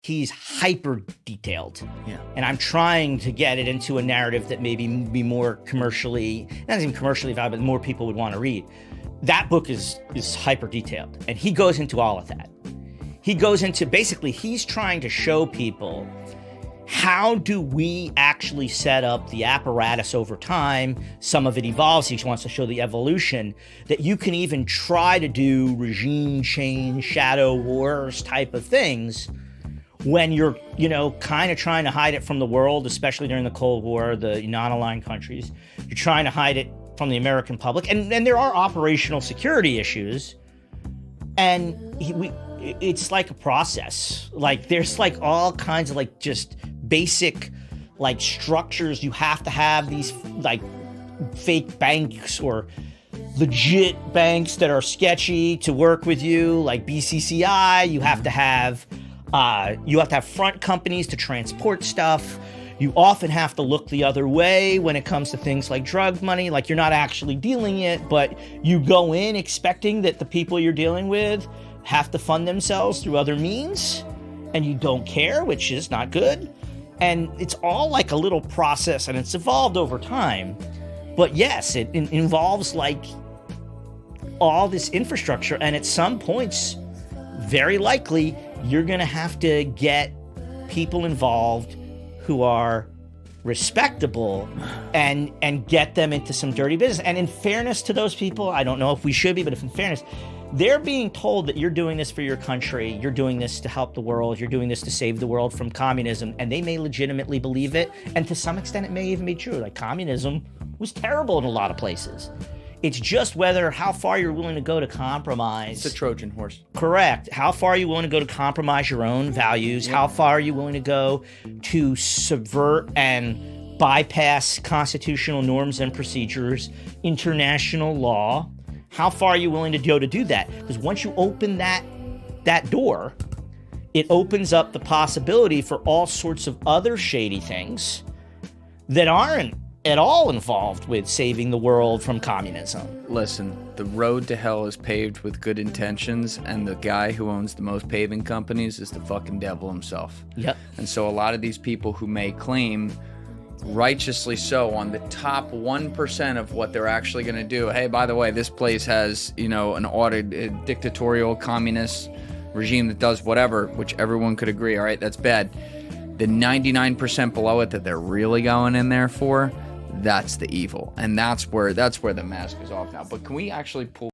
he's hyper detailed. Yeah. And I'm trying to get it into a narrative that maybe be more commercially, not even commercially valuable, but more people would want to read. That book is hyper detailed, and he goes into all of that. He goes into, basically, he's trying to show people, how do we actually set up the apparatus over time? Some of it evolves. He wants to show the evolution, that you can even try to do regime change, shadow wars type of things when you're, kind of trying to hide it from the world, especially during the Cold War, the non-aligned countries. You're trying to hide it from the American public. And there are operational security issues. And it's like a process. Like, there's like all kinds of like just basic like structures you have to have, these like fake banks or legit banks that are sketchy to work with you, like BCCI. You have to have front companies to transport stuff. You often have to look the other way when it comes to things like drug money. Like, you're not actually dealing it, but you go in expecting that the people you're dealing with have to fund themselves through other means, and you don't care, which is not good. And it's all like a little process, and it's evolved over time. But yes, it involves like all this infrastructure, and at some points, very likely, you're going to have to get people involved who are respectable and get them into some dirty business. And in fairness to those people, I don't know if we should be, but if in fairness, they're being told that you're doing this for your country, you're doing this to help the world, you're doing this to save the world from communism, and they may legitimately believe it, and to some extent it may even be true. Like, communism was terrible in a lot of places. It's just how far you're willing to go to compromise. It's a Trojan horse. Correct. How far are you willing to go to compromise your own values? Yep. How far are you willing to go to subvert and bypass constitutional norms and procedures, international law? How far are you willing to go to do that? Because once you open that door, it opens up the possibility for all sorts of other shady things that aren't at all involved with saving the world from communism. Listen, the road to hell is paved with good intentions, and the guy who owns the most paving companies is the fucking devil himself. Yep. And so a lot of these people who may claim, righteously so, on the top 1% of what they're actually going to do, hey, by the way, this place has, an audit, dictatorial communist regime that does whatever, which everyone could agree, all right, that's bad. The 99% below it that they're really going in there for, that's the evil. And that's where the mask is off now. But can we actually pull